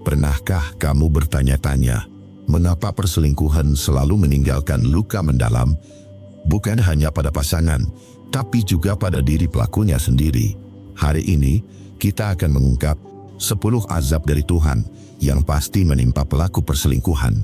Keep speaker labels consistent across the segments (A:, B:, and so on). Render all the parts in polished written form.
A: Pernahkah kamu bertanya-tanya, mengapa perselingkuhan selalu meninggalkan luka mendalam? Bukan hanya pada pasangan, tapi juga pada diri pelakunya sendiri. Hari ini, kita akan mengungkap 10 azab dari Tuhan yang pasti menimpa pelaku perselingkuhan.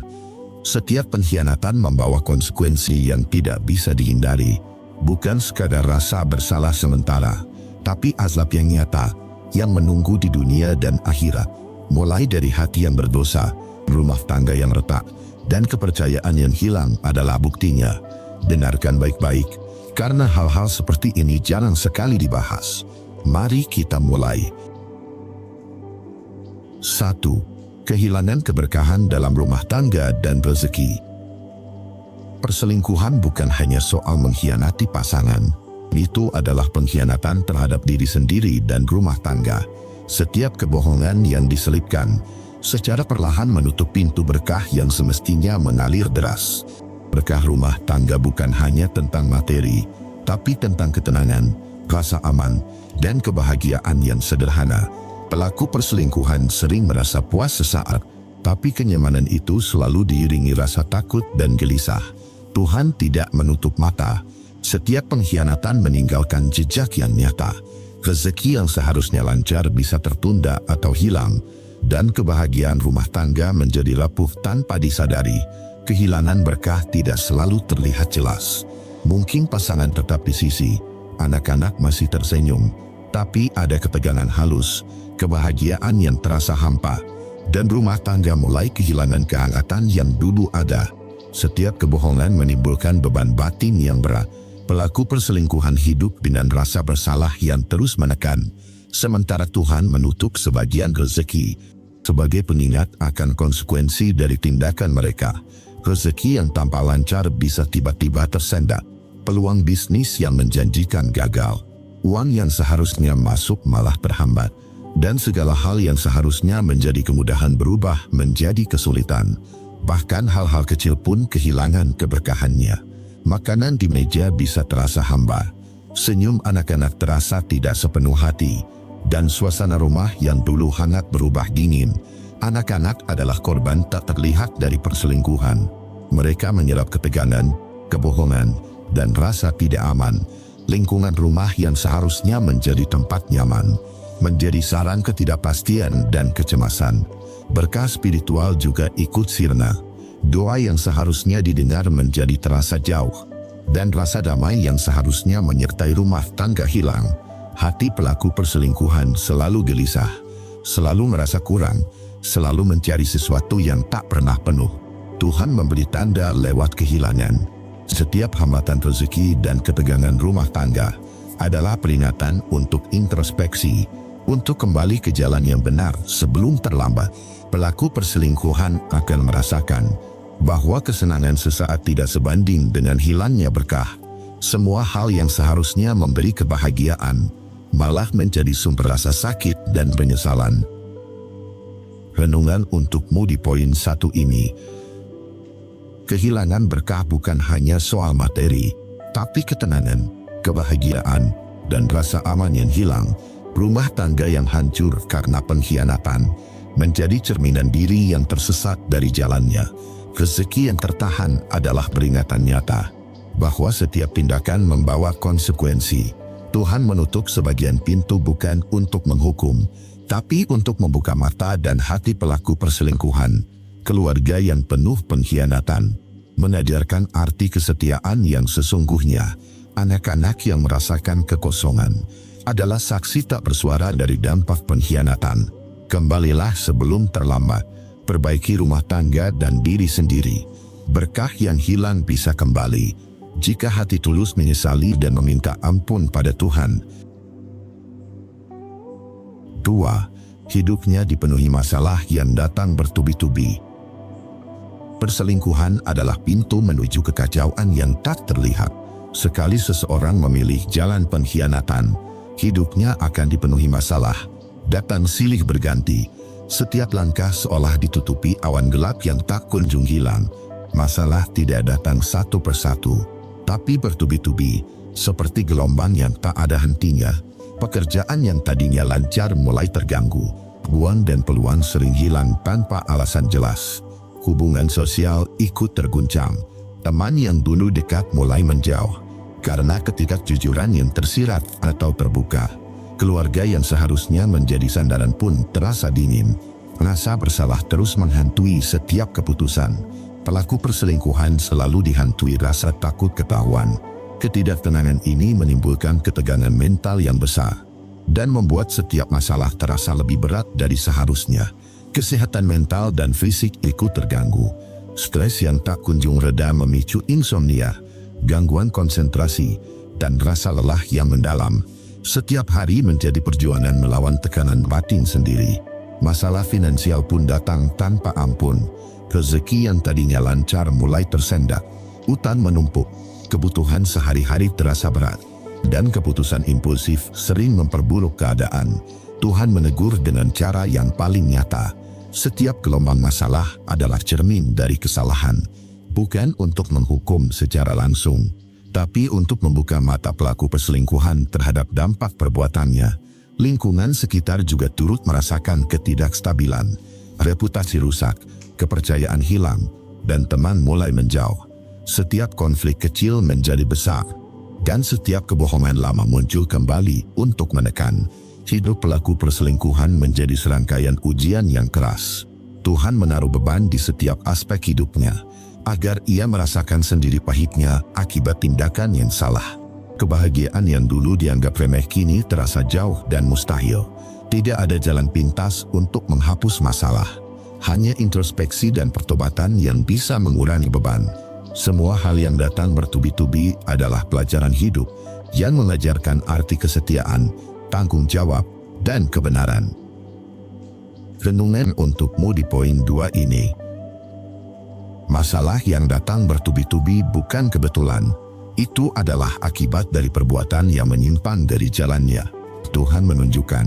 A: Setiap pengkhianatan membawa konsekuensi yang tidak bisa dihindari. Bukan sekadar rasa bersalah sementara, tapi azab yang nyata, yang menunggu di dunia dan akhirat. Mulai dari hati yang berdosa, rumah tangga yang retak, dan kepercayaan yang hilang adalah buktinya. Dengarkan baik-baik, karena hal-hal seperti ini jarang sekali dibahas. Mari kita mulai. 1. Kehilangan keberkahan dalam rumah tangga dan rezeki. Perselingkuhan bukan hanya soal mengkhianati pasangan. Itu adalah pengkhianatan terhadap diri sendiri dan rumah tangga. Setiap kebohongan yang diselipkan secara perlahan menutup pintu berkah yang semestinya mengalir deras. Berkah rumah tangga bukan hanya tentang materi, tapi tentang ketenangan, rasa aman, dan kebahagiaan yang sederhana. Pelaku perselingkuhan sering merasa puas sesaat, tapi kenyamanan itu selalu diiringi rasa takut dan gelisah. Tuhan tidak menutup mata. Setiap pengkhianatan meninggalkan jejak yang nyata. Rezeki yang seharusnya lancar bisa tertunda atau hilang, dan kebahagiaan rumah tangga menjadi rapuh tanpa disadari. Kehilangan berkah tidak selalu terlihat jelas. Mungkin pasangan tetap di sisi, anak-anak masih tersenyum, tapi ada ketegangan halus, kebahagiaan yang terasa hampa, dan rumah tangga mulai kehilangan kehangatan yang dulu ada. Setiap kebohongan menimbulkan beban batin yang berat. Pelaku perselingkuhan hidup dengan rasa bersalah yang terus menekan, sementara Tuhan menutup sebagian rezeki. Sebagai pengingat akan konsekuensi dari tindakan mereka, rezeki yang tanpa lancar bisa tiba-tiba tersendat. Peluang bisnis yang menjanjikan gagal, uang yang seharusnya masuk malah terhambat, dan segala hal yang seharusnya menjadi kemudahan berubah menjadi kesulitan. Bahkan hal-hal kecil pun kehilangan keberkahannya. Makanan di meja bisa terasa hamba, senyum anak-anak terasa tidak sepenuh hati, dan suasana rumah yang dulu hangat berubah dingin. Anak-anak adalah korban tak terlihat dari perselingkuhan. Mereka menyerap ketegangan, kebohongan, dan rasa tidak aman. Lingkungan rumah yang seharusnya menjadi tempat nyaman, menjadi sarang ketidakpastian dan kecemasan. Berkah spiritual juga ikut sirna. Doa yang seharusnya didengar menjadi terasa jauh, dan rasa damai yang seharusnya menyertai rumah tangga hilang. Hati pelaku perselingkuhan selalu gelisah, selalu merasa kurang, selalu mencari sesuatu yang tak pernah penuh. Tuhan memberi tanda lewat kehilangan. Setiap hambatan rezeki dan ketegangan rumah tangga adalah peringatan untuk introspeksi, untuk kembali ke jalan yang benar sebelum terlambat. Pelaku perselingkuhan akan merasakan bahwa kesenangan sesaat tidak sebanding dengan hilangnya berkah. Semua hal yang seharusnya memberi kebahagiaan malah menjadi sumber rasa sakit dan penyesalan. Renungan untukmu di poin 1 ini. Kehilangan berkah bukan hanya soal materi, tapi ketenangan, kebahagiaan, dan rasa aman yang hilang. Rumah tangga yang hancur karena pengkhianatan menjadi cerminan diri yang tersesat dari jalannya. Rezeki yang tertahan adalah peringatan nyata bahwa setiap tindakan membawa konsekuensi. Tuhan menutup sebagian pintu bukan untuk menghukum, tapi untuk membuka mata dan hati pelaku perselingkuhan. Keluarga yang penuh pengkhianatan mengajarkan arti kesetiaan yang sesungguhnya. Anak-anak yang merasakan kekosongan adalah saksi tak bersuara dari dampak pengkhianatan. Kembalilah sebelum terlambat, perbaiki rumah tangga dan diri sendiri. Berkah yang hilang bisa kembali jika hati tulus menyesali dan meminta ampun pada Tuhan. 2. Hidupnya dipenuhi masalah yang datang bertubi-tubi. Perselingkuhan adalah pintu menuju kekacauan yang tak terlihat. Sekali seseorang memilih jalan pengkhianatan, hidupnya akan dipenuhi masalah. Datang silih berganti, setiap langkah seolah ditutupi awan gelap yang tak kunjung hilang. Masalah tidak datang satu persatu, tapi bertubi-tubi, seperti gelombang yang tak ada hentinya. Pekerjaan yang tadinya lancar mulai terganggu, Uang dan peluang sering hilang tanpa alasan jelas. Hubungan sosial ikut terguncang. Teman yang dulu dekat mulai menjauh karena ketidakjujuran yang tersirat atau terbuka. Keluarga yang seharusnya menjadi sandaran pun terasa dingin. Rasa bersalah terus menghantui setiap keputusan. Pelaku perselingkuhan selalu dihantui rasa takut ketahuan. Ketidaktenangan ini menimbulkan ketegangan mental yang besar dan membuat setiap masalah terasa lebih berat dari seharusnya. Kesehatan mental dan fisik ikut terganggu. Stres yang tak kunjung reda memicu insomnia, gangguan konsentrasi, dan rasa lelah yang mendalam. Setiap hari menjadi perjuangan melawan tekanan batin sendiri. Masalah finansial pun datang tanpa ampun. Rezeki yang tadinya lancar mulai tersendat. Utang menumpuk, kebutuhan sehari-hari terasa berat, dan keputusan impulsif sering memperburuk keadaan. Tuhan menegur dengan cara yang paling nyata. Setiap gelombang masalah adalah cermin dari kesalahan, bukan untuk menghukum secara langsung, tapi untuk membuka mata pelaku perselingkuhan terhadap dampak perbuatannya. Lingkungan sekitar juga turut merasakan ketidakstabilan. Reputasi rusak, kepercayaan hilang, dan teman mulai menjauh. Setiap konflik kecil menjadi besar, dan setiap kebohongan lama muncul kembali untuk menekan. Hidup pelaku perselingkuhan menjadi serangkaian ujian yang keras. Tuhan menaruh beban di setiap aspek hidupnya, agar ia merasakan sendiri pahitnya akibat tindakan yang salah. Kebahagiaan yang dulu dianggap remeh kini terasa jauh dan mustahil. Tidak ada jalan pintas untuk menghapus masalah. Hanya introspeksi dan pertobatan yang bisa mengurangi beban. Semua hal yang datang bertubi-tubi adalah pelajaran hidup yang mengajarkan arti kesetiaan, tanggung jawab, dan kebenaran. Renungan untukmu di poin 2 ini. Masalah yang datang bertubi-tubi bukan kebetulan. Itu adalah akibat dari perbuatan yang menyimpang dari jalannya. Tuhan menunjukkan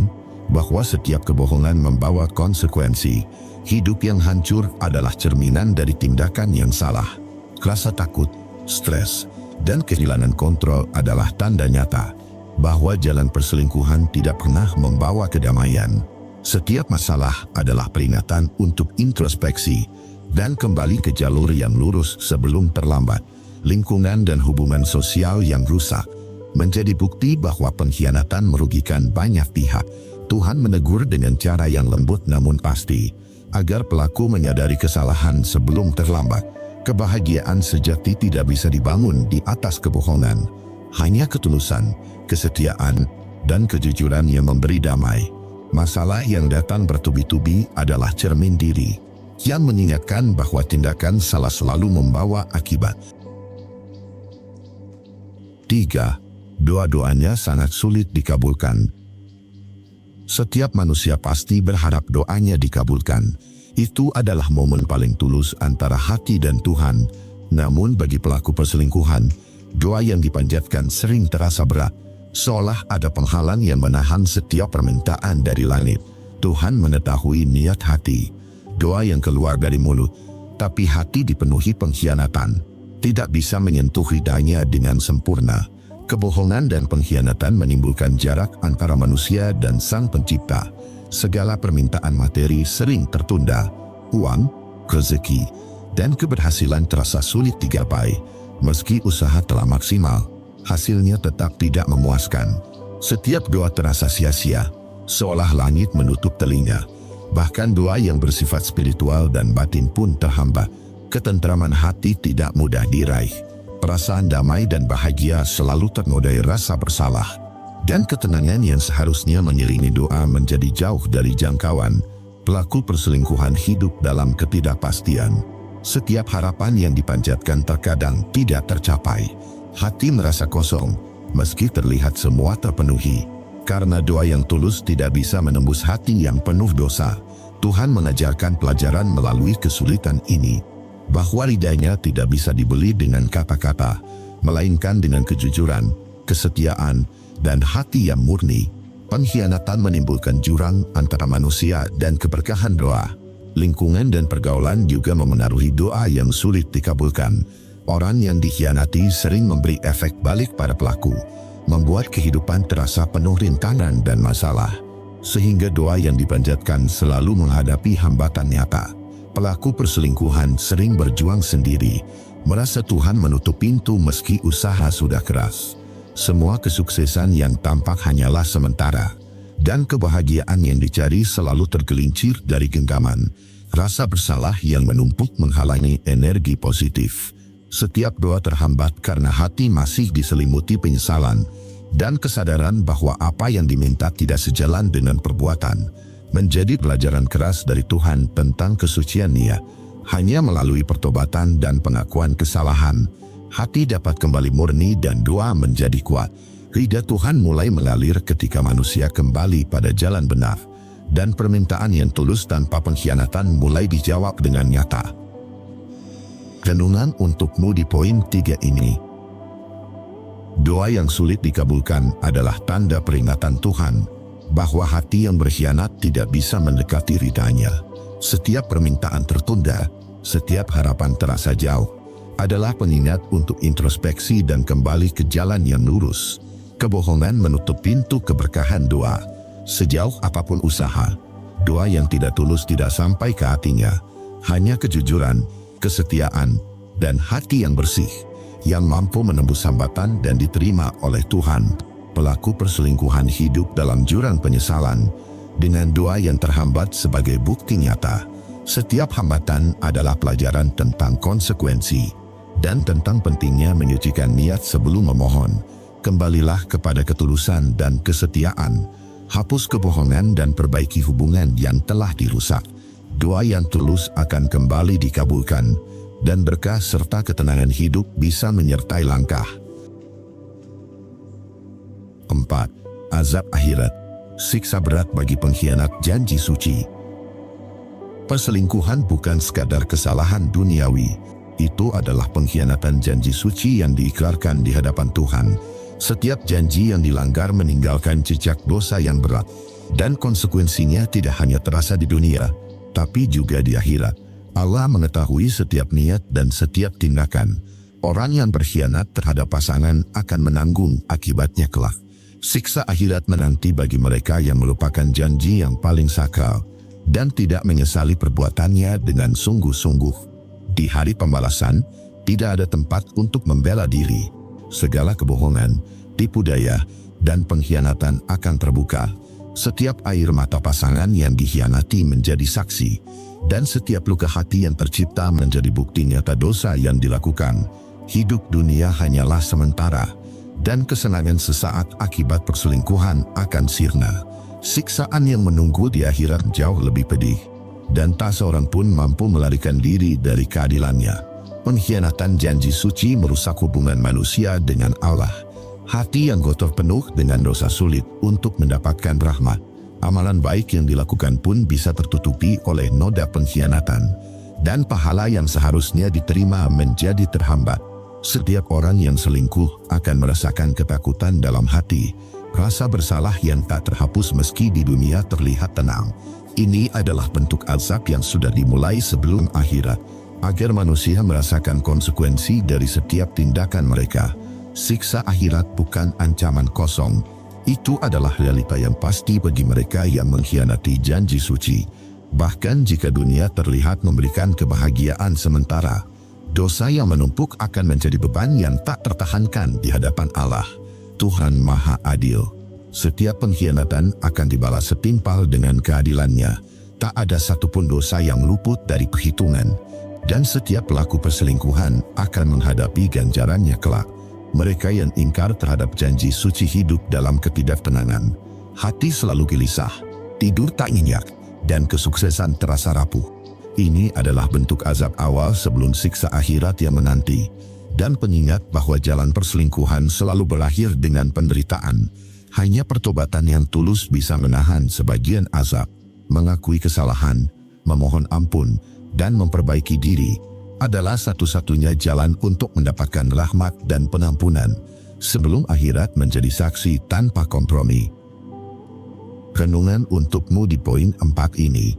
A: bahwa setiap kebohongan membawa konsekuensi. Hidup yang hancur adalah cerminan dari tindakan yang salah. Rasa takut, stres, dan kehilangan kontrol adalah tanda nyata bahwa jalan perselingkuhan tidak pernah membawa kedamaian. Setiap masalah adalah peringatan untuk introspeksi dan kembali ke jalur yang lurus sebelum terlambat. Lingkungan dan hubungan sosial yang rusak menjadi bukti bahwa pengkhianatan merugikan banyak pihak. Tuhan menegur dengan cara yang lembut namun pasti, agar pelaku menyadari kesalahan sebelum terlambat. Kebahagiaan sejati tidak bisa dibangun di atas kebohongan. Hanya ketulusan, kesetiaan, dan kejujuran yang memberi damai. Masalah yang datang bertubi-tubi adalah cermin diri, yang mengingatkan bahwa tindakan salah selalu membawa akibat. 3. Doa-doanya sangat sulit dikabulkan. Setiap manusia pasti berharap doanya dikabulkan. Itu adalah momen paling tulus antara hati dan Tuhan. Namun bagi pelaku perselingkuhan, doa yang dipanjatkan sering terasa berat, seolah ada penghalang yang menahan setiap permintaan dari langit. Tuhan mengetahui niat hati. Doa yang keluar dari mulut, tapi hati dipenuhi pengkhianatan, tidak bisa menyentuh hidayahnya dengan sempurna. Kebohongan dan pengkhianatan menimbulkan jarak antara manusia dan Sang Pencipta. Segala permintaan materi sering tertunda. Uang, rezeki, dan keberhasilan terasa sulit digapai. Meski usaha telah maksimal, hasilnya tetap tidak memuaskan. Setiap doa terasa sia-sia, seolah langit menutup telinga. Bahkan doa yang bersifat spiritual dan batin pun terhambat. Ketentraman hati tidak mudah diraih. Perasaan damai dan bahagia selalu ternodai rasa bersalah. Dan ketenangan yang seharusnya mengiringi doa menjadi jauh dari jangkauan. Pelaku perselingkuhan hidup dalam ketidakpastian. Setiap harapan yang dipanjatkan terkadang tidak tercapai. Hati merasa kosong, meski terlihat semua terpenuhi. Karena doa yang tulus tidak bisa menembus hati yang penuh dosa. Tuhan mengajarkan pelajaran melalui kesulitan ini, bahwa ridhanya tidak bisa dibeli dengan kata-kata, melainkan dengan kejujuran, kesetiaan, dan hati yang murni. Pengkhianatan menimbulkan jurang antara manusia dan keberkahan doa. Lingkungan dan pergaulan juga memengaruhi doa yang sulit dikabulkan. Orang yang dikhianati sering memberi efek balik pada pelaku, membuat kehidupan terasa penuh rintangan dan masalah. sehingga doa yang dipanjatkan selalu menghadapi hambatan nyata. Pelaku perselingkuhan sering berjuang sendiri, merasa Tuhan menutup pintu meski usaha sudah keras. Semua kesuksesan yang tampak hanyalah sementara, dan kebahagiaan yang dicari selalu tergelincir dari genggaman. Rasa bersalah yang menumpuk menghalangi energi positif. Setiap doa terhambat karena hati masih diselimuti penyesalan dan kesadaran bahwa apa yang diminta tidak sejalan dengan perbuatan. Menjadi pelajaran keras dari Tuhan tentang kesucian niat. Hanya melalui pertobatan dan pengakuan kesalahan, hati dapat kembali murni dan doa menjadi kuat. Ridha Tuhan mulai mengalir ketika manusia kembali pada jalan benar, dan permintaan yang tulus tanpa pengkhianatan mulai dijawab dengan nyata. Renungan untukmu di poin 3 ini. Doa yang sulit dikabulkan adalah tanda peringatan Tuhan bahwa hati yang berkhianat tidak bisa mendekati ridha-Nya. Setiap permintaan tertunda, setiap harapan terasa jauh, adalah pengingat untuk introspeksi dan kembali ke jalan yang lurus. Kebohongan menutup pintu keberkahan doa. Sejauh apapun usaha, doa yang tidak tulus tidak sampai ke hatinya. Hanya kejujuran, kesetiaan, dan hati yang bersih yang mampu menembus hambatan dan diterima oleh Tuhan. Pelaku perselingkuhan hidup dalam jurang penyesalan dengan doa yang terhambat sebagai bukti nyata. Setiap hambatan adalah pelajaran tentang konsekuensi dan tentang pentingnya menyucikan niat sebelum memohon. Kembalilah kepada ketulusan dan kesetiaan. Hapus kebohongan dan perbaiki hubungan yang telah dirusak. Doa yang tulus akan kembali dikabulkan, dan berkah serta ketenangan hidup bisa menyertai langkah. 4. Azab akhirat. Siksa berat bagi pengkhianat janji suci. Perselingkuhan bukan sekadar kesalahan duniawi. Itu adalah pengkhianatan janji suci yang diikrarkan di hadapan Tuhan. Setiap janji yang dilanggar meninggalkan jejak dosa yang berat, dan konsekuensinya tidak hanya terasa di dunia, tapi juga di akhirat. Allah mengetahui setiap niat dan setiap tindakan. Orang yang berkhianat terhadap pasangan akan menanggung akibatnya kelak. Siksa akhirat menanti bagi mereka yang melupakan janji yang paling sakral dan tidak menyesali perbuatannya dengan sungguh-sungguh. Di hari pembalasan, tidak ada tempat untuk membela diri. Segala kebohongan, tipu daya, dan pengkhianatan akan terbuka. Setiap air mata pasangan yang dikhianati menjadi saksi, dan setiap luka hati yang tercipta menjadi bukti nyata dosa yang dilakukan. Hidup dunia hanyalah sementara, dan kesenangan sesaat akibat perselingkuhan akan sirna. Siksaan yang menunggu di akhirat jauh lebih pedih, dan tak seorang pun mampu melarikan diri dari keadilannya. Pengkhianatan janji suci merusak hubungan manusia dengan Allah. Hati yang kotor penuh dengan dosa sulit untuk mendapatkan rahmat. Amalan baik yang dilakukan pun bisa tertutupi oleh noda pengkhianatan, dan pahala yang seharusnya diterima menjadi terhambat. Setiap orang yang selingkuh akan merasakan ketakutan dalam hati, rasa bersalah yang tak terhapus meski di dunia terlihat tenang. Ini adalah bentuk azab yang sudah dimulai sebelum akhirat, agar manusia merasakan konsekuensi dari setiap tindakan mereka. Siksa akhirat bukan ancaman kosong. Itu adalah realita yang pasti bagi mereka yang mengkhianati janji suci. Bahkan jika dunia terlihat memberikan kebahagiaan sementara, dosa yang menumpuk akan menjadi beban yang tak tertahankan di hadapan Allah. Tuhan Maha Adil. Setiap pengkhianatan akan dibalas setimpal dengan keadilannya. Tak ada satupun dosa yang luput dari perhitungan. Dan setiap pelaku perselingkuhan akan menghadapi ganjarannya kelak. Mereka yang ingkar terhadap janji suci hidup dalam ketidaktenangan. Hati selalu gelisah, tidur tak nyenyak, dan kesuksesan terasa rapuh. Ini adalah bentuk azab awal sebelum siksa akhirat yang menanti, dan pengingat bahwa jalan perselingkuhan selalu berakhir dengan penderitaan. Hanya pertobatan yang tulus bisa menahan sebagian azab. Mengakui kesalahan, memohon ampun, dan memperbaiki diri adalah satu-satunya jalan untuk mendapatkan rahmat dan pengampunan sebelum akhirat menjadi saksi tanpa kompromi. Renungan untukmu di poin 4 ini.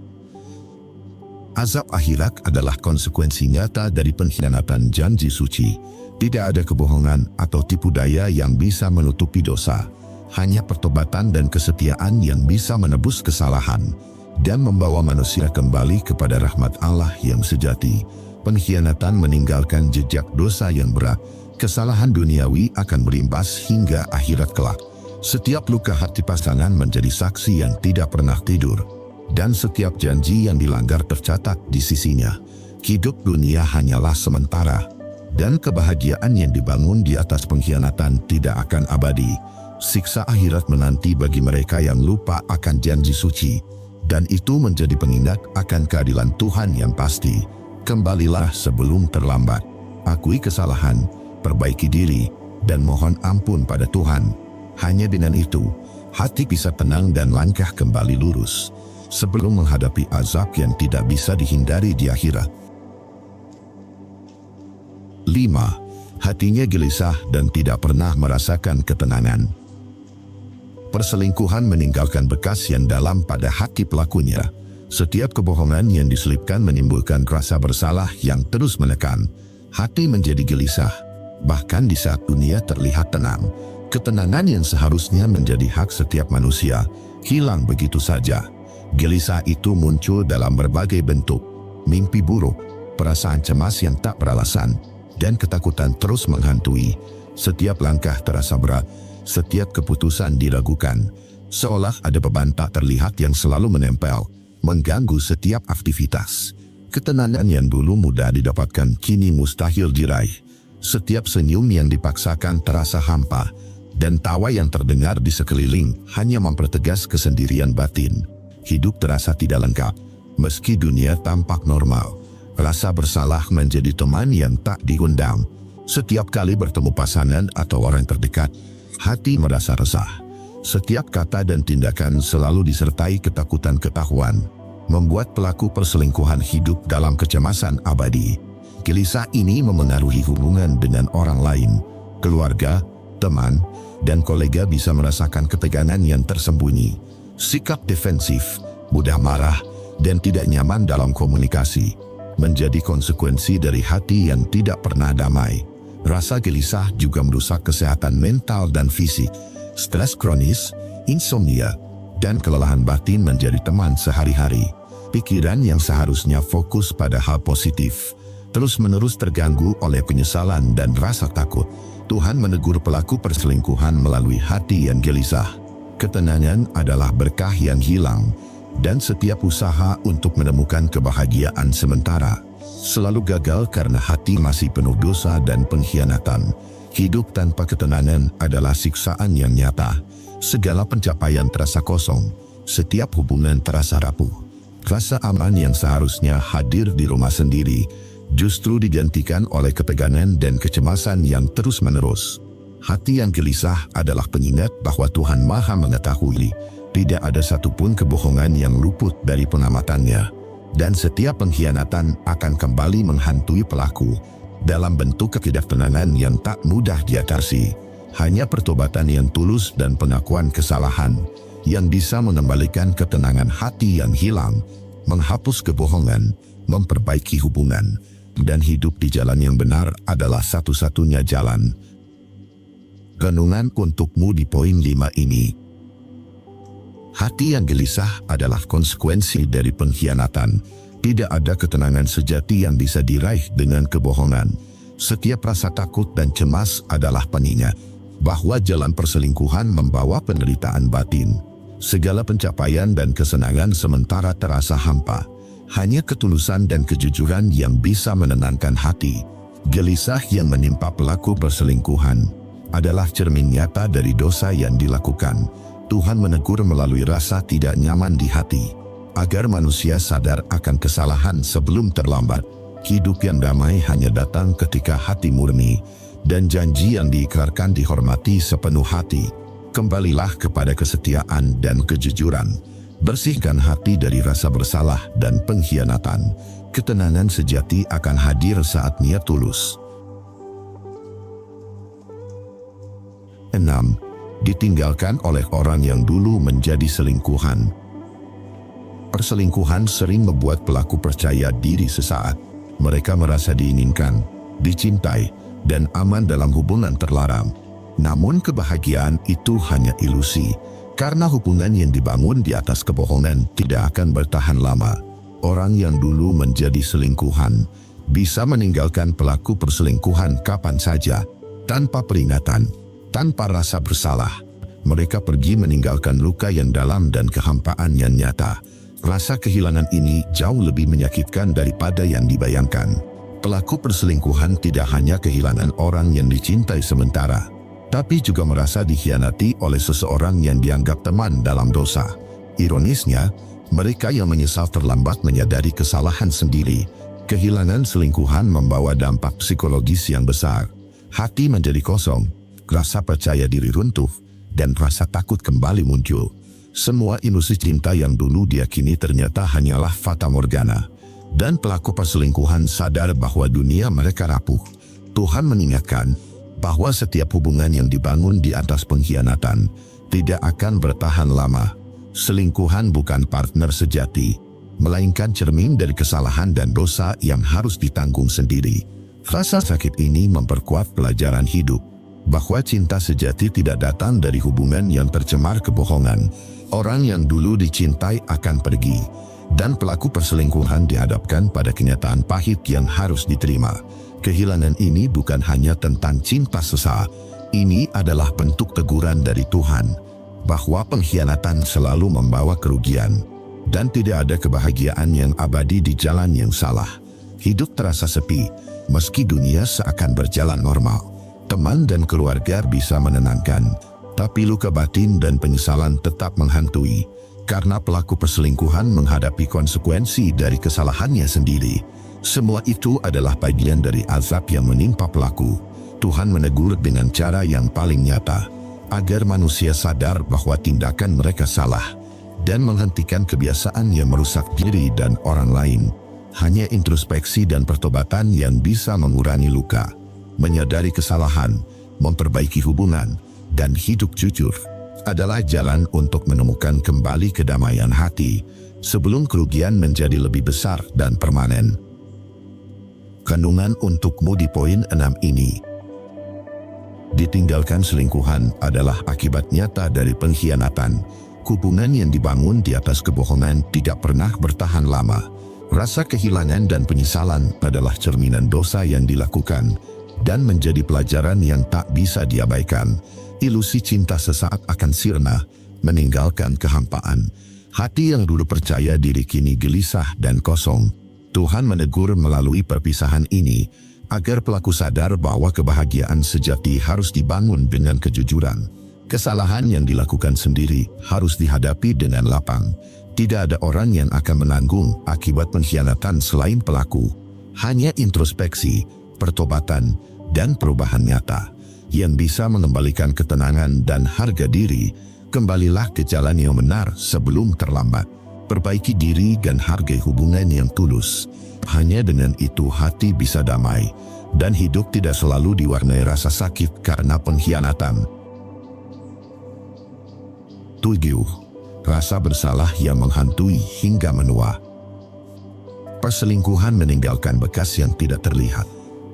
A: Azab akhirat adalah konsekuensi nyata dari pengkhianatan janji suci. Tidak ada kebohongan atau tipu daya yang bisa menutupi dosa. Hanya pertobatan dan kesetiaan yang bisa menebus kesalahan dan membawa manusia kembali kepada rahmat Allah yang sejati. Pengkhianatan meninggalkan jejak dosa yang berat. Kesalahan duniawi akan berimbas hingga akhirat kelak. Setiap luka hati pasangan menjadi saksi yang tidak pernah tidur, dan setiap janji yang dilanggar tercatat di sisinya. Hidup dunia hanyalah sementara, dan kebahagiaan yang dibangun di atas pengkhianatan tidak akan abadi. Siksa akhirat menanti bagi mereka yang lupa akan janji suci, dan itu menjadi pengingat akan keadilan Tuhan yang pasti. Kembalilah sebelum terlambat. Akui kesalahan, perbaiki diri, dan mohon ampun pada Tuhan. Hanya dengan itu, hati bisa tenang dan langkah kembali lurus sebelum menghadapi azab yang tidak bisa dihindari di akhirat. 5. Hatinya gelisah dan tidak pernah merasakan ketenangan. Perselingkuhan meninggalkan bekas yang dalam pada hati pelakunya. Setiap kebohongan yang diselipkan menimbulkan rasa bersalah yang terus menekan. Hati menjadi gelisah, bahkan di saat dunia terlihat tenang. Ketenangan yang seharusnya menjadi hak setiap manusia, hilang begitu saja. Gelisah itu muncul dalam berbagai bentuk. Mimpi buruk, perasaan cemas yang tak beralasan, dan ketakutan terus menghantui. Setiap langkah terasa berat, setiap keputusan diragukan. Seolah ada beban tak terlihat yang selalu menempel, mengganggu setiap aktivitas. Ketenangan yang dulu mudah didapatkan kini mustahil diraih. Setiap senyum yang dipaksakan terasa hampa, dan tawa yang terdengar di sekeliling hanya mempertegas kesendirian batin. Hidup terasa tidak lengkap, meski dunia tampak normal. Rasa bersalah menjadi teman yang tak diundang. Setiap kali bertemu pasangan atau orang terdekat, hati merasa resah. Setiap kata dan tindakan selalu disertai ketakutan ketahuan, membuat pelaku perselingkuhan hidup dalam kecemasan abadi. Gelisah ini memengaruhi hubungan dengan orang lain, keluarga, teman, dan kolega bisa merasakan ketegangan yang tersembunyi. Sikap defensif, mudah marah, dan tidak nyaman dalam komunikasi menjadi konsekuensi dari hati yang tidak pernah damai. Rasa gelisah juga merusak kesehatan mental dan fisik. Stres kronis, insomnia, dan kelelahan batin menjadi teman sehari-hari. Pikiran yang seharusnya fokus pada hal positif terus-menerus terganggu oleh penyesalan dan rasa takut. Tuhan menegur pelaku perselingkuhan melalui hati yang gelisah. Ketenangan adalah berkah yang hilang, dan setiap usaha untuk menemukan kebahagiaan sementara selalu gagal karena hati masih penuh dosa dan pengkhianatan. Hidup tanpa ketenangan adalah siksaan yang nyata. Segala pencapaian terasa kosong, setiap hubungan terasa rapuh. Rasa aman yang seharusnya hadir di rumah sendiri justru digantikan oleh ketegangan dan kecemasan yang terus-menerus. Hati yang gelisah adalah pengingat bahwa Tuhan Maha mengetahui, tidak ada satupun kebohongan yang luput dari pengamatannya, dan setiap pengkhianatan akan kembali menghantui pelaku dalam bentuk ketidaktenangan yang tak mudah diatasi. Hanya pertobatan yang tulus dan pengakuan kesalahan yang bisa mengembalikan ketenangan hati yang hilang, menghapus kebohongan, memperbaiki hubungan, dan hidup di jalan yang benar adalah satu-satunya jalan. Renungan untukmu di poin 5 ini. Hati yang gelisah adalah konsekuensi dari pengkhianatan. Tidak ada ketenangan sejati yang bisa diraih dengan kebohongan. Setiap rasa takut dan cemas adalah pengingat bahwa jalan perselingkuhan membawa penderitaan batin. Segala pencapaian dan kesenangan sementara terasa hampa. Hanya ketulusan dan kejujuran yang bisa menenangkan hati. Gelisah yang menimpa pelaku perselingkuhan adalah cermin nyata dari dosa yang dilakukan. Tuhan menegur melalui rasa tidak nyaman di hati, agar manusia sadar akan kesalahan sebelum terlambat. Hidup yang damai hanya datang ketika hati murni, dan janji yang diikrarkan dihormati sepenuh hati. Kembalilah kepada kesetiaan dan kejujuran. Bersihkan hati dari rasa bersalah dan pengkhianatan. Ketenangan sejati akan hadir saat niat tulus. 6. Ditinggalkan oleh orang yang dulu menjadi selingkuhan. Perselingkuhan sering membuat pelaku percaya diri sesaat. Mereka merasa diinginkan, dicintai, dan aman dalam hubungan terlarang. Namun kebahagiaan itu hanya ilusi, karena hubungan yang dibangun di atas kebohongan tidak akan bertahan lama. Orang yang dulu menjadi selingkuhan bisa meninggalkan pelaku perselingkuhan kapan saja, tanpa peringatan, tanpa rasa bersalah. Mereka pergi meninggalkan luka yang dalam dan kehampaan yang nyata. Rasa kehilangan ini jauh lebih menyakitkan daripada yang dibayangkan. Pelaku perselingkuhan tidak hanya kehilangan orang yang dicintai sementara, tapi juga merasa dikhianati oleh seseorang yang dianggap teman dalam dosa. Ironisnya, mereka yang menyesal terlambat menyadari kesalahan sendiri. Kehilangan selingkuhan membawa dampak psikologis yang besar. Hati menjadi kosong, rasa percaya diri runtuh, dan rasa takut kembali muncul. Semua ilusi cinta yang dulu diyakini ternyata hanyalah fata morgana. Dan pelaku perselingkuhan sadar bahwa dunia mereka rapuh. Tuhan mengingatkan bahwa setiap hubungan yang dibangun di atas pengkhianatan tidak akan bertahan lama. Selingkuhan bukan partner sejati, melainkan cermin dari kesalahan dan dosa yang harus ditanggung sendiri. Rasa sakit ini memperkuat pelajaran hidup, bahwa cinta sejati tidak datang dari hubungan yang tercemar kebohongan. Orang yang dulu dicintai akan pergi, dan pelaku perselingkuhan dihadapkan pada kenyataan pahit yang harus diterima. Kehilangan ini bukan hanya tentang cinta sesaat, ini adalah bentuk teguran dari Tuhan, bahwa pengkhianatan selalu membawa kerugian, dan tidak ada kebahagiaan yang abadi di jalan yang salah. Hidup terasa sepi, meski dunia seakan berjalan normal. Teman dan keluarga bisa menenangkan, tapi luka batin dan penyesalan tetap menghantui, karena pelaku perselingkuhan menghadapi konsekuensi dari kesalahannya sendiri. Semua itu adalah bagian dari azab yang menimpa pelaku. Tuhan menegur dengan cara yang paling nyata, agar manusia sadar bahwa tindakan mereka salah, dan menghentikan kebiasaan yang merusak diri dan orang lain. Hanya introspeksi dan pertobatan yang bisa mengurangi luka. Menyadari kesalahan, memperbaiki hubungan, dan hidup jujur adalah jalan untuk menemukan kembali kedamaian hati sebelum kerugian menjadi lebih besar dan permanen. Kandungan untukmu di poin 6 ini. Ditinggalkan selingkuhan adalah akibat nyata dari pengkhianatan. Hubungan yang dibangun di atas kebohongan tidak pernah bertahan lama. Rasa kehilangan dan penyesalan adalah cerminan dosa yang dilakukan, dan menjadi pelajaran yang tak bisa diabaikan. Ilusi cinta sesaat akan sirna, meninggalkan kehampaan. Hati yang dulu percaya diri kini gelisah dan kosong. Tuhan menegur melalui perpisahan ini, agar pelaku sadar bahwa kebahagiaan sejati harus dibangun dengan kejujuran. Kesalahan yang dilakukan sendiri harus dihadapi dengan lapang. Tidak ada orang yang akan menanggung akibat pengkhianatan selain pelaku. Hanya introspeksi, pertobatan, dan perubahan nyata yang bisa mengembalikan ketenangan dan harga diri. Kembalilah ke jalan yang benar sebelum terlambat. Perbaiki diri dan hargai hubungan yang tulus. Hanya dengan itu hati bisa damai, dan hidup tidak selalu diwarnai rasa sakit karena pengkhianatan. 7. Rasa bersalah yang menghantui hingga menua. Perselingkuhan meninggalkan bekas yang tidak terlihat,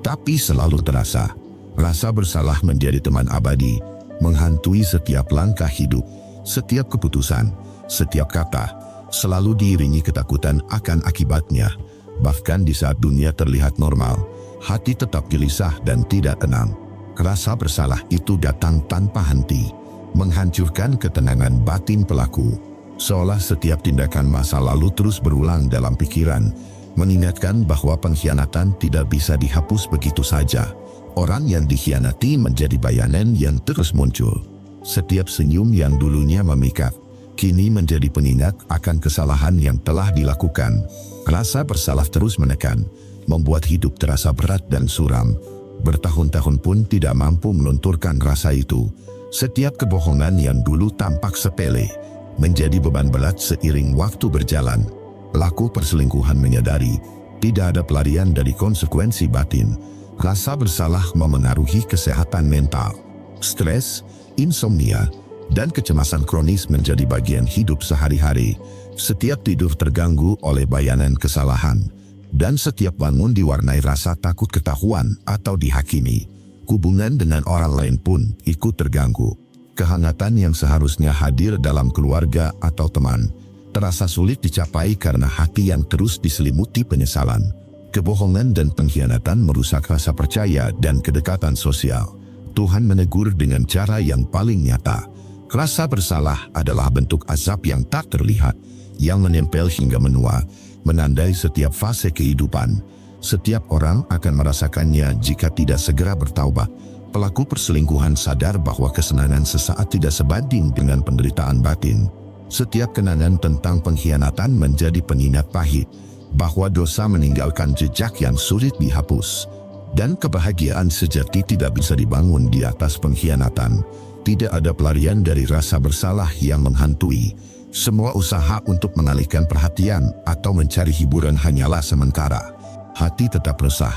A: tapi selalu terasa. Rasa bersalah menjadi teman abadi, menghantui setiap langkah hidup, setiap keputusan, setiap kata, selalu diiringi ketakutan akan akibatnya. Bahkan di saat dunia terlihat normal, hati tetap gelisah dan tidak tenang. Rasa bersalah itu datang tanpa henti, menghancurkan ketenangan batin pelaku. Seolah setiap tindakan masa lalu terus berulang dalam pikiran, mengingatkan bahwa pengkhianatan tidak bisa dihapus begitu saja. Orang yang dikhianati menjadi bayangan yang terus muncul. Setiap senyum yang dulunya memikat, kini menjadi pengingat akan kesalahan yang telah dilakukan. Rasa bersalah terus menekan, membuat hidup terasa berat dan suram. Bertahun-tahun pun tidak mampu melunturkan rasa itu. Setiap kebohongan yang dulu tampak sepele, menjadi beban berat seiring waktu berjalan. Pelaku perselingkuhan menyadari tidak ada pelarian dari konsekuensi batin. Rasa bersalah memengaruhi kesehatan mental. Stres, insomnia, dan kecemasan kronis menjadi bagian hidup sehari-hari. Setiap tidur terganggu oleh bayangan kesalahan, dan setiap bangun diwarnai rasa takut ketahuan atau dihakimi. Hubungan dengan orang lain pun ikut terganggu. Kehangatan yang seharusnya hadir dalam keluarga atau teman terasa sulit dicapai karena hati yang terus diselimuti penyesalan. Kebohongan dan pengkhianatan merusak rasa percaya dan kedekatan sosial. Tuhan menegur dengan cara yang paling nyata. Rasa bersalah adalah bentuk azab yang tak terlihat, yang menempel hingga menua, menandai setiap fase kehidupan. Setiap orang akan merasakannya jika tidak segera bertaubat. Pelaku perselingkuhan sadar bahwa kesenangan sesaat tidak sebanding dengan penderitaan batin. Setiap kenangan tentang pengkhianatan menjadi pengingat pahit, bahwa dosa meninggalkan jejak yang sulit dihapus. Dan kebahagiaan sejati tidak bisa dibangun di atas pengkhianatan. Tidak ada pelarian dari rasa bersalah yang menghantui. Semua usaha untuk mengalihkan perhatian atau mencari hiburan hanyalah sementara. Hati tetap resah,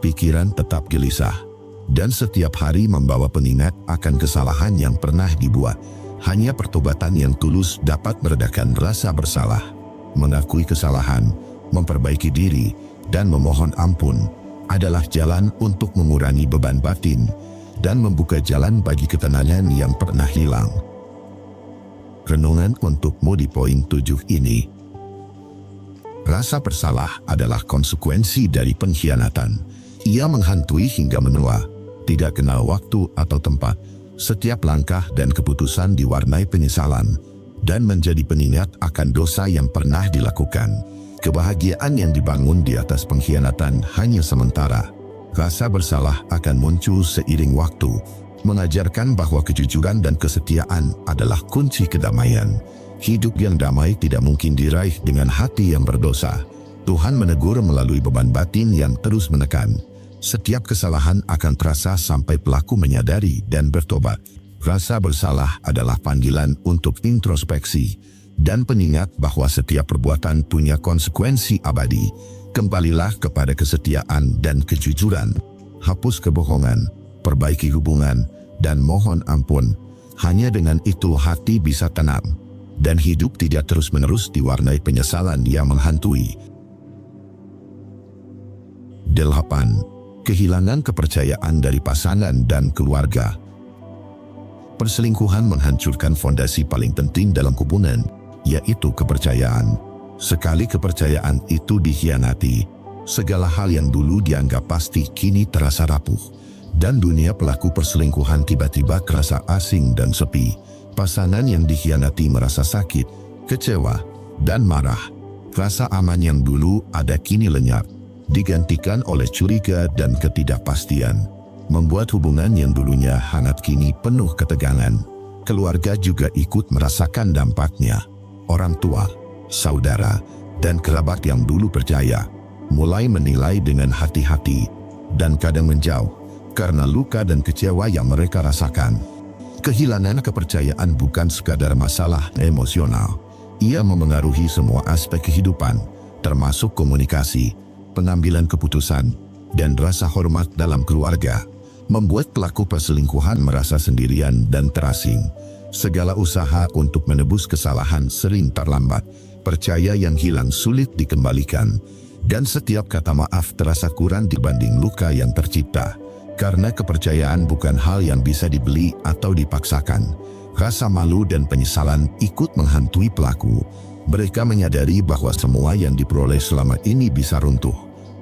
A: pikiran tetap gelisah, dan setiap hari membawa pengingat akan kesalahan yang pernah dibuat. Hanya pertobatan yang tulus dapat meredakan rasa bersalah. Mengakui kesalahan, memperbaiki diri, dan memohon ampun adalah jalan untuk mengurangi beban batin dan membuka jalan bagi ketenangan yang pernah hilang. Renungan untukmu di poin 7 ini. Rasa bersalah adalah konsekuensi dari pengkhianatan. Ia menghantui hingga menua, tidak kenal waktu atau tempat. Setiap langkah dan keputusan diwarnai penyesalan dan menjadi pengingat akan dosa yang pernah dilakukan. Kebahagiaan yang dibangun di atas pengkhianatan hanya sementara. Rasa bersalah akan muncul seiring waktu, mengajarkan bahwa kejujuran dan kesetiaan adalah kunci kedamaian. Hidup yang damai tidak mungkin diraih dengan hati yang berdosa. Tuhan menegur melalui beban batin yang terus menekan. Setiap kesalahan akan terasa sampai pelaku menyadari dan bertobat. Rasa bersalah adalah panggilan untuk introspeksi dan pengingat bahwa setiap perbuatan punya konsekuensi abadi. Kembalilah kepada kesetiaan dan kejujuran. Hapus kebohongan, perbaiki hubungan, dan mohon ampun. Hanya dengan itu hati bisa tenang, dan hidup tidak terus-menerus diwarnai penyesalan yang menghantui. 8. Kehilangan kepercayaan dari pasangan dan keluarga. Perselingkuhan menghancurkan fondasi paling penting dalam hubungan, yaitu kepercayaan. Sekali kepercayaan itu dikhianati, segala hal yang dulu dianggap pasti kini terasa rapuh. Dan dunia pelaku perselingkuhan tiba-tiba terasa asing dan sepi. Pasangan yang dikhianati merasa sakit, kecewa, dan marah. Rasa aman yang dulu ada kini lenyap, digantikan oleh curiga dan ketidakpastian. Membuat hubungan yang dulunya hangat kini penuh ketegangan. Keluarga juga ikut merasakan dampaknya. Orang tua, saudara, dan kerabat yang dulu percaya, mulai menilai dengan hati-hati dan kadang menjauh karena luka dan kecewa yang mereka rasakan. Kehilangan kepercayaan bukan sekadar masalah emosional. Ia memengaruhi semua aspek kehidupan, termasuk komunikasi, pengambilan keputusan, dan rasa hormat dalam keluarga. Membuat pelaku perselingkuhan merasa sendirian dan terasing. Segala usaha untuk menebus kesalahan sering terlambat. Percaya yang hilang sulit dikembalikan, dan setiap kata maaf terasa kurang dibanding luka yang tercipta. Karena kepercayaan bukan hal yang bisa dibeli atau dipaksakan. Rasa malu dan penyesalan ikut menghantui pelaku. Mereka menyadari bahwa semua yang diperoleh selama ini bisa runtuh.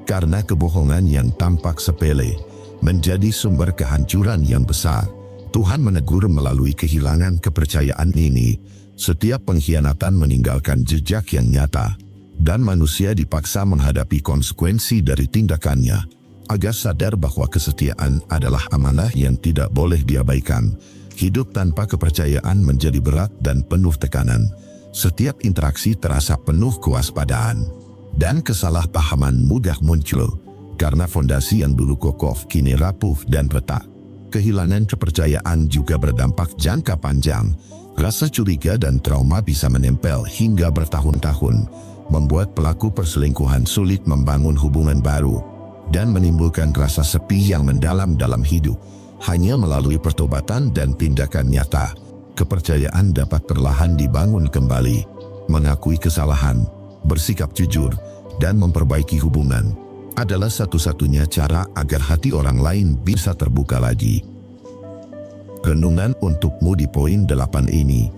A: Karena kebohongan yang tampak sepele menjadi sumber kehancuran yang besar. Tuhan menegur melalui kehilangan kepercayaan ini. Setiap pengkhianatan meninggalkan jejak yang nyata, dan manusia dipaksa menghadapi konsekuensi dari tindakannya. Agar sadar bahwa kesetiaan adalah amanah yang tidak boleh diabaikan. Hidup tanpa kepercayaan menjadi berat dan penuh tekanan. Setiap interaksi terasa penuh kewaspadaan, dan kesalahpahaman mudah muncul. Karena fondasi yang dulu kokoh kini rapuh dan retak. Kehilangan kepercayaan juga berdampak jangka panjang. Rasa curiga dan trauma bisa menempel hingga bertahun-tahun, membuat pelaku perselingkuhan sulit membangun hubungan baru, dan menimbulkan rasa sepi yang mendalam dalam hidup. Hanya melalui pertobatan dan tindakan nyata, kepercayaan dapat perlahan dibangun kembali. Mengakui kesalahan, bersikap jujur, dan memperbaiki hubungan adalah satu-satunya cara agar hati orang lain bisa terbuka lagi. Renungan untukmu di poin 8 ini.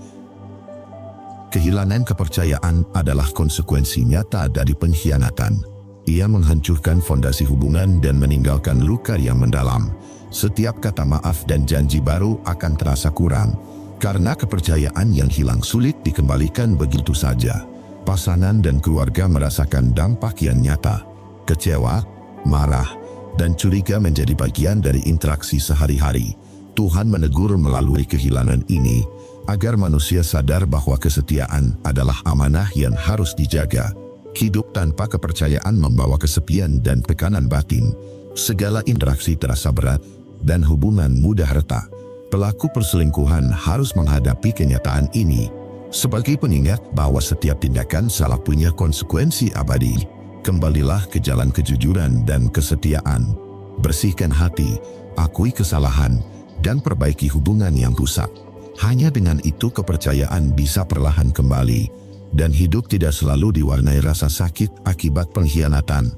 A: Kehilangan kepercayaan adalah konsekuensi nyata dari pengkhianatan. Ia menghancurkan fondasi hubungan dan meninggalkan luka yang mendalam. Setiap kata maaf dan janji baru akan terasa kurang, karena kepercayaan yang hilang sulit dikembalikan begitu saja. Pasangan dan keluarga merasakan dampak yang nyata. Kecewa, marah, dan curiga menjadi bagian dari interaksi sehari-hari. Tuhan menegur melalui kehilangan ini, agar manusia sadar bahwa kesetiaan adalah amanah yang harus dijaga. Hidup tanpa kepercayaan membawa kesepian dan tekanan batin. Segala interaksi terasa berat, dan hubungan mudah retak. Pelaku perselingkuhan harus menghadapi kenyataan ini, sebagai pengingat bahwa setiap tindakan salah punya konsekuensi abadi. Kembalilah ke jalan kejujuran dan kesetiaan. Bersihkan hati, akui kesalahan, dan perbaiki hubungan yang rusak. Hanya dengan itu kepercayaan bisa perlahan kembali, dan hidup tidak selalu diwarnai rasa sakit akibat pengkhianatan.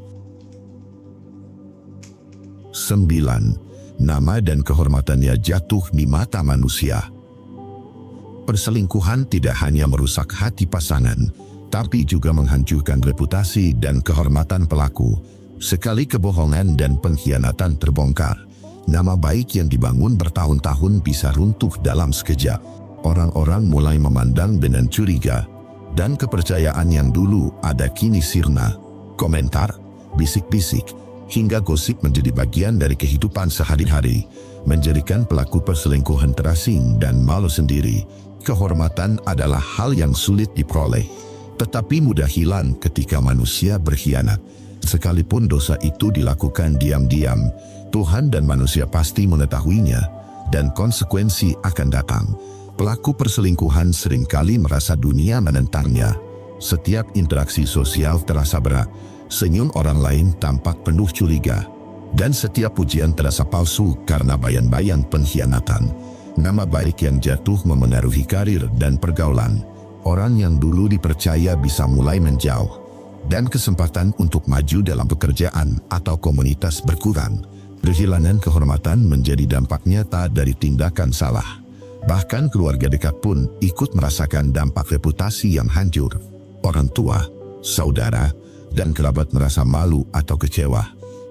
A: 9. Nama dan kehormatannya jatuh di mata manusia. Perselingkuhan tidak hanya merusak hati pasangan, tapi juga menghancurkan reputasi dan kehormatan pelaku. Sekali kebohongan dan pengkhianatan terbongkar, nama baik yang dibangun bertahun-tahun bisa runtuh dalam sekejap. Orang-orang mulai memandang dengan curiga, dan kepercayaan yang dulu ada kini sirna. Komentar, bisik-bisik, hingga gosip menjadi bagian dari kehidupan sehari-hari, menjadikan pelaku perselingkuhan terasing dan malu sendiri. Kehormatan adalah hal yang sulit diperoleh, tetapi mudah hilang ketika manusia berkhianat. Sekalipun dosa itu dilakukan diam-diam, Tuhan dan manusia pasti mengetahuinya, dan konsekuensi akan datang. Pelaku perselingkuhan seringkali merasa dunia menentangnya. Setiap interaksi sosial terasa berat, senyum orang lain tampak penuh curiga, dan setiap pujian terasa palsu karena bayang-bayang pengkhianatan. Nama baik yang jatuh memengaruhi karir dan pergaulan. Orang yang dulu dipercaya bisa mulai menjauh, dan kesempatan untuk maju dalam pekerjaan atau komunitas berkurang. Kehilangan kehormatan menjadi dampak nyata dari tindakan salah. Bahkan keluarga dekat pun ikut merasakan dampak reputasi yang hancur. Orang tua, saudara, dan kerabat merasa malu atau kecewa,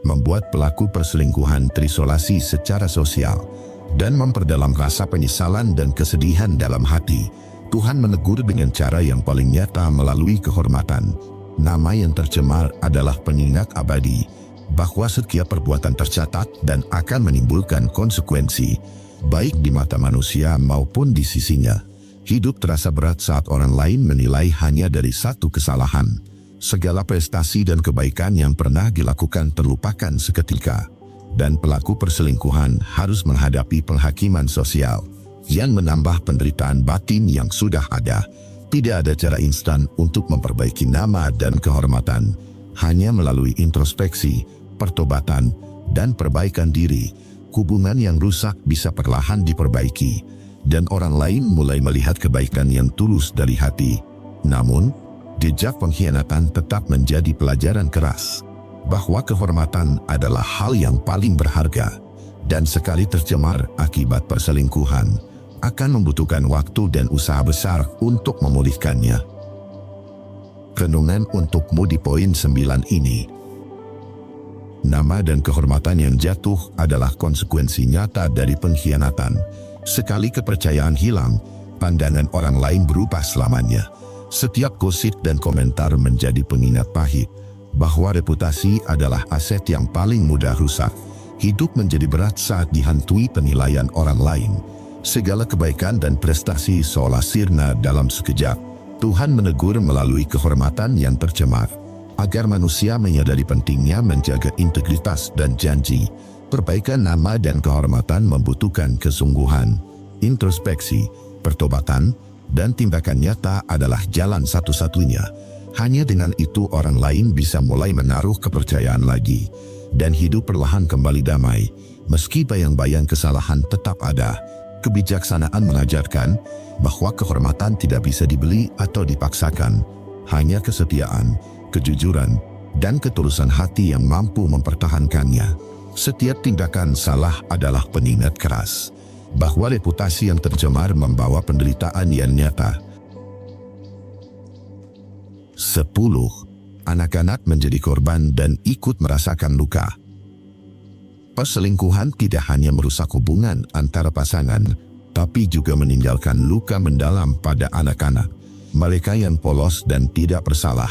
A: membuat pelaku perselingkuhan terisolasi secara sosial, dan memperdalam rasa penyesalan dan kesedihan dalam hati. Tuhan menegur dengan cara yang paling nyata melalui kehormatan. Nama yang tercemar adalah pengingat abadi, bahwa setiap perbuatan tercatat dan akan menimbulkan konsekuensi, baik di mata manusia maupun di sisinya. Hidup terasa berat saat orang lain menilai hanya dari satu kesalahan. Segala prestasi dan kebaikan yang pernah dilakukan terlupakan seketika, dan pelaku perselingkuhan harus menghadapi penghakiman sosial yang menambah penderitaan batin yang sudah ada. Tidak ada cara instan untuk memperbaiki nama dan kehormatan, hanya melalui introspeksi, pertobatan, dan perbaikan diri. Hubungan yang rusak bisa perlahan diperbaiki, dan orang lain mulai melihat kebaikan yang tulus dari hati. Namun, jejak pengkhianatan tetap menjadi pelajaran keras, bahwa kehormatan adalah hal yang paling berharga, dan sekali tercemar akibat perselingkuhan, akan membutuhkan waktu dan usaha besar untuk memulihkannya. Renungan untukmu di poin 9 ini. Nama dan kehormatan yang jatuh adalah konsekuensi nyata dari pengkhianatan. Sekali kepercayaan hilang, pandangan orang lain berubah selamanya. Setiap gosip dan komentar menjadi pengingat pahit, bahwa reputasi adalah aset yang paling mudah rusak. Hidup menjadi berat saat dihantui penilaian orang lain. Segala kebaikan dan prestasi seolah sirna dalam sekejap. Tuhan menegur melalui kehormatan yang tercemar, agar manusia menyadari pentingnya menjaga integritas dan janji. Perbaikan nama dan kehormatan membutuhkan kesungguhan, introspeksi, pertobatan, dan tindakan nyata adalah jalan satu-satunya. Hanya dengan itu orang lain bisa mulai menaruh kepercayaan lagi, dan hidup perlahan kembali damai. Meski bayang-bayang kesalahan tetap ada, kebijaksanaan mengajarkan bahwa kehormatan tidak bisa dibeli atau dipaksakan. Hanya kesetiaan, kejujuran, dan ketulusan hati yang mampu mempertahankannya. Setiap tindakan salah adalah pengingat keras bahwa reputasi yang tercemar membawa penderitaan yang nyata. 10. Anak-anak menjadi korban dan ikut merasakan luka. Perselingkuhan tidak hanya merusak hubungan antara pasangan, tapi juga meninggalkan luka mendalam pada anak-anak. Mereka yang polos dan tidak bersalah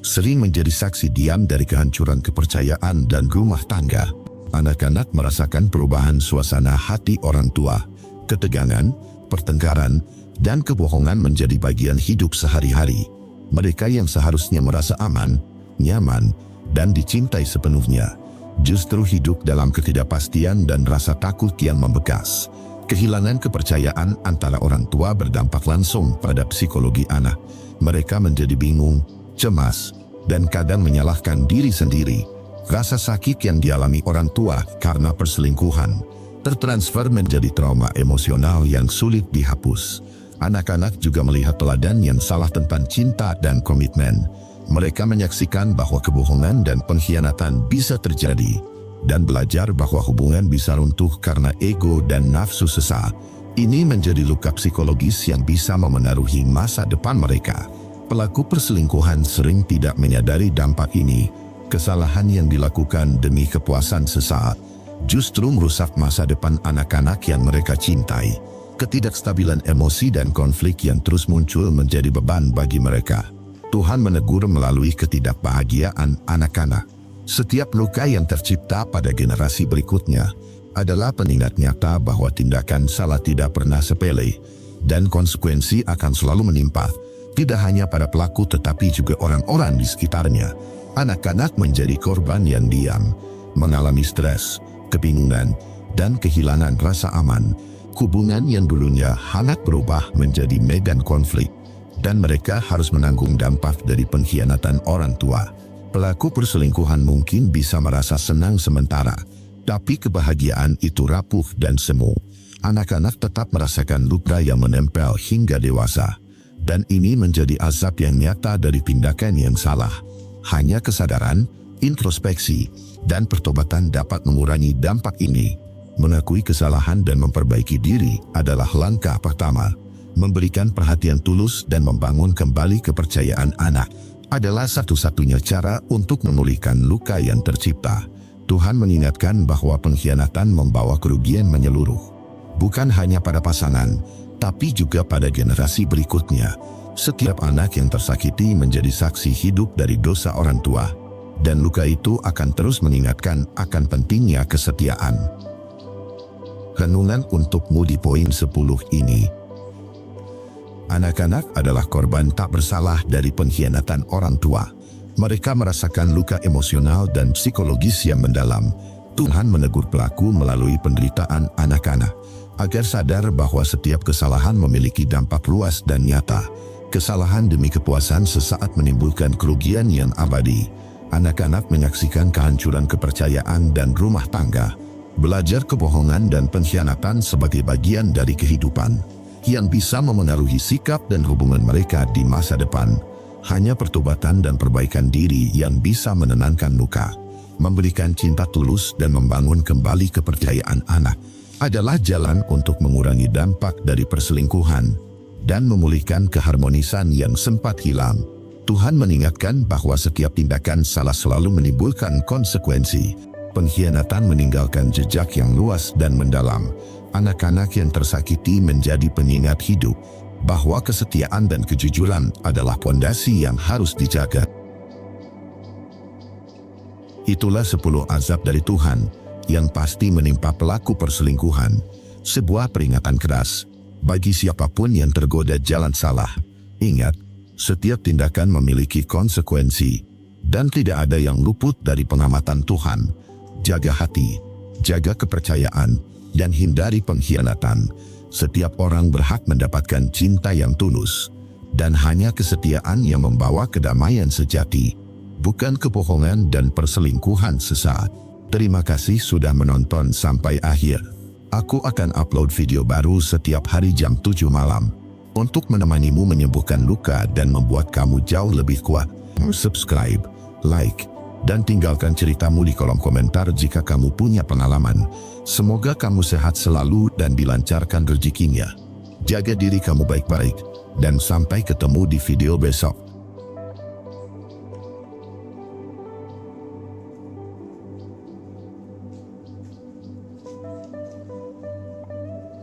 A: sering menjadi saksi diam dari kehancuran kepercayaan dan rumah tangga. Anak-anak merasakan perubahan suasana hati orang tua. Ketegangan, pertengkaran, dan kebohongan menjadi bagian hidup sehari-hari. Mereka yang seharusnya merasa aman, nyaman, dan dicintai sepenuhnya, justru hidup dalam ketidakpastian dan rasa takut yang membekas. Kehilangan kepercayaan antara orang tua berdampak langsung pada psikologi anak. Mereka menjadi bingung, cemas, dan kadang menyalahkan diri sendiri. Rasa sakit yang dialami orang tua karena perselingkuhan tertransfer menjadi trauma emosional yang sulit dihapus. Anak-anak juga melihat teladan yang salah tentang cinta dan komitmen. Mereka menyaksikan bahwa kebohongan dan pengkhianatan bisa terjadi dan belajar bahwa hubungan bisa runtuh karena ego dan nafsu sesaat. Ini menjadi luka psikologis yang bisa memengaruhi masa depan mereka. Pelaku perselingkuhan sering tidak menyadari dampak ini. Kesalahan yang dilakukan demi kepuasan sesaat justru merusak masa depan anak-anak yang mereka cintai. Ketidakstabilan emosi dan konflik yang terus muncul menjadi beban bagi mereka. Tuhan menegur melalui ketidakbahagiaan anak-anak. Setiap luka yang tercipta pada generasi berikutnya adalah pengingat nyata bahwa tindakan salah tidak pernah sepele dan konsekuensi akan selalu menimpa, tidak hanya pada pelaku tetapi juga orang-orang di sekitarnya. Anak-anak menjadi korban yang diam, mengalami stres, kebingungan, dan kehilangan rasa aman. Hubungan yang dulunya hangat berubah menjadi medan konflik, dan mereka harus menanggung dampak dari pengkhianatan orang tua. Pelaku perselingkuhan mungkin bisa merasa senang sementara, tapi kebahagiaan itu rapuh dan semu. Anak-anak tetap merasakan luka yang menempel hingga dewasa, dan ini menjadi azab yang nyata dari tindakan yang salah. Hanya kesadaran, introspeksi, dan pertobatan dapat mengurangi dampak ini. Mengakui kesalahan dan memperbaiki diri adalah langkah pertama. Memberikan perhatian tulus dan membangun kembali kepercayaan anak adalah satu-satunya cara untuk memulihkan luka yang tercipta. Tuhan mengingatkan bahwa pengkhianatan membawa kerugian menyeluruh, bukan hanya pada pasangan, tapi juga pada generasi berikutnya. Setiap anak yang tersakiti menjadi saksi hidup dari dosa orang tua, dan luka itu akan terus mengingatkan akan pentingnya kesetiaan. Renungan untukmu di poin 10 ini. Anak-anak adalah korban tak bersalah dari pengkhianatan orang tua. Mereka merasakan luka emosional dan psikologis yang mendalam. Tuhan menegur pelaku melalui penderitaan anak-anak, agar sadar bahwa setiap kesalahan memiliki dampak luas dan nyata. Kesalahan demi kepuasan sesaat menimbulkan kerugian yang abadi. Anak-anak menyaksikan kehancuran kepercayaan dan rumah tangga, belajar kebohongan dan pengkhianatan sebagai bagian dari kehidupan yang bisa memengaruhi sikap dan hubungan mereka di masa depan. Hanya pertobatan dan perbaikan diri yang bisa menenangkan luka, memberikan cinta tulus dan membangun kembali kepercayaan anak adalah jalan untuk mengurangi dampak dari perselingkuhan dan memulihkan keharmonisan yang sempat hilang. Tuhan mengingatkan bahwa setiap tindakan salah selalu menimbulkan konsekuensi. Pengkhianatan meninggalkan jejak yang luas dan mendalam. Anak-anak yang tersakiti menjadi pengingat hidup bahwa kesetiaan dan kejujuran adalah pondasi yang harus dijaga. Itulah 10 azab dari Tuhan yang pasti menimpa pelaku perselingkuhan. Sebuah peringatan keras bagi siapapun yang tergoda jalan salah. Ingat, setiap tindakan memiliki konsekuensi dan tidak ada yang luput dari pengamatan Tuhan. Jaga hati, jaga kepercayaan, dan hindari pengkhianatan. Setiap orang berhak mendapatkan cinta yang tulus, dan hanya kesetiaan yang membawa kedamaian sejati, bukan kebohongan dan perselingkuhan sesaat. Terima kasih sudah menonton sampai akhir. Aku akan upload video baru setiap hari jam 7 malam untuk menemanimu menyembuhkan luka dan membuat kamu jauh lebih kuat. Subscribe, like, Dan tinggalkan ceritamu di kolom komentar jika kamu punya pengalaman. Semoga kamu sehat selalu dan dilancarkan rezekinya. Jaga diri kamu baik-baik, dan sampai ketemu di video besok.